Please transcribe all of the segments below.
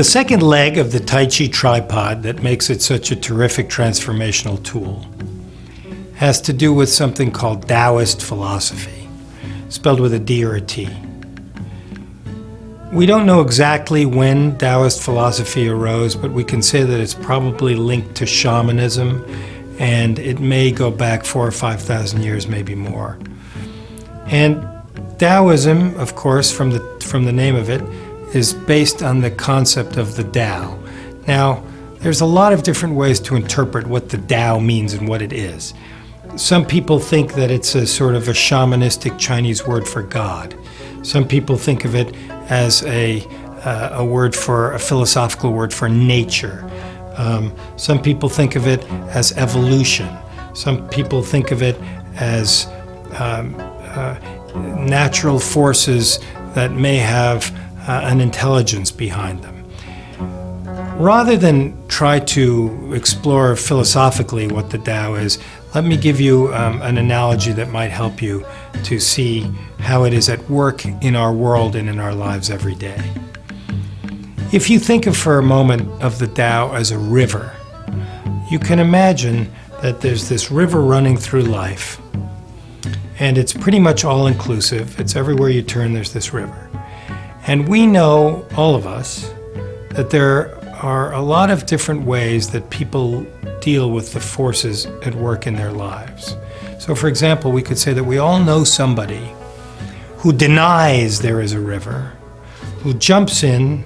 The second leg of the Tai Chi tripod that makes it such a terrific transformational tool has to do with something called Taoist philosophy, spelled with a D or a T. We don't know exactly when Taoist philosophy arose, but we can say that it's probably linked to shamanism, and it may go back 4,000 or 5,000 years, maybe more. And Taoism, of course, from the name of it, is based on the concept of the Tao. Now, there's a lot of different ways to interpret what the Tao means and what it is. Some people think that it's a sort of a shamanistic Chinese word for God. Some people think of it as a philosophical word for nature. Some people think of it as evolution. Some people think of it as natural forces that may have an intelligence behind them. Rather than try to explore philosophically what the Tao is, let me give you an analogy that might help you to see how it is at work in our world and in our lives every day. If you think of for a moment of the Tao as a river, you can imagine that there's this river running through life, and it's pretty much all-inclusive. It's everywhere you turn, there's this river. And we know, all of us, that there are a lot of different ways that people deal with the forces at work in their lives. So, for example, we could say that we all know somebody who denies there is a river, who jumps in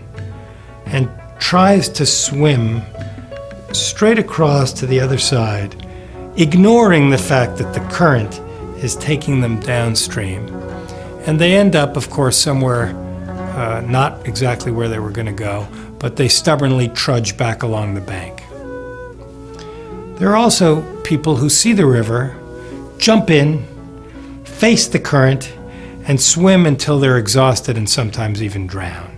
and tries to swim straight across to the other side, ignoring the fact that the current is taking them downstream. And they end up, of course, somewhere not exactly where they were going to go, but they stubbornly trudge back along the bank. There are also people who see the river, jump in, face the current, and swim until they're exhausted and sometimes even drown.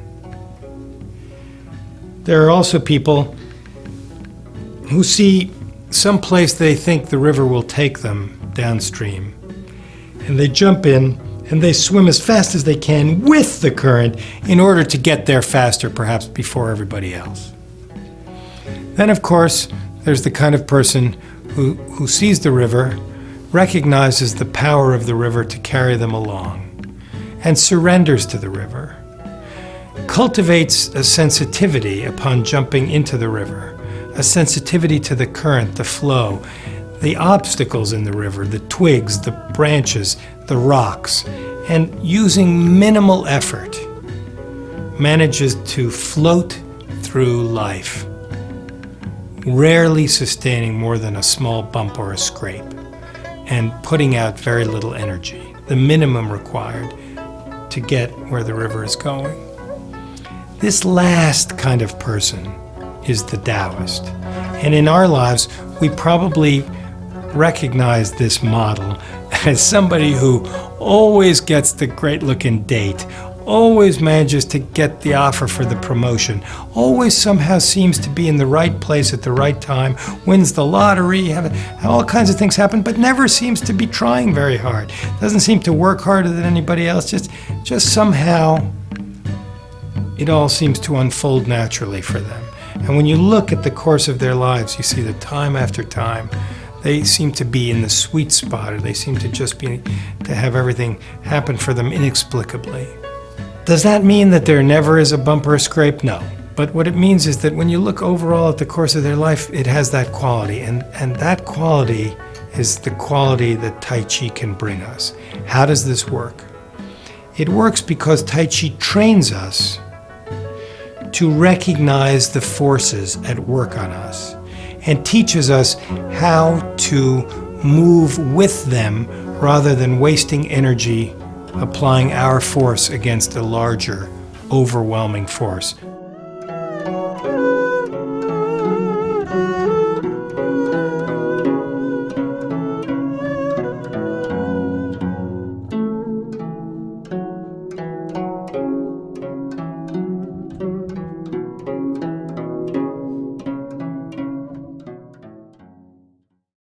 There are also people who see some place they think the river will take them downstream, and they jump in and they swim as fast as they can with the current in order to get there faster, perhaps before everybody else. Then, of course, there's the kind of person who sees the river, recognizes the power of the river to carry them along, and surrenders to the river, cultivates a sensitivity upon jumping into the river, a sensitivity to the current, the flow, the obstacles in the river, the twigs, the branches, the rocks, and using minimal effort, manages to float through life, rarely sustaining more than a small bump or a scrape, and putting out very little energy, the minimum required to get where the river is going. This last kind of person is the Taoist. And in our lives, we probably recognize this model as somebody who always gets the great-looking date, always manages to get the offer for the promotion, always somehow seems to be in the right place at the right time, wins the lottery, all kinds of things happen, but never seems to be trying very hard. Doesn't seem to work harder than anybody else, just somehow it all seems to unfold naturally for them. And when you look at the course of their lives, you see that time after time, they seem to be in the sweet spot, or they seem to just be to have everything happen for them inexplicably. Does that mean that there never is a bump or a scrape? No. But what it means is that when you look overall at the course of their life, it has that quality. And that quality is the quality that Tai Chi can bring us. How does this work? It works because Tai Chi trains us to recognize the forces at work on us and teaches us how to move with them rather than wasting energy applying our force against a larger, overwhelming force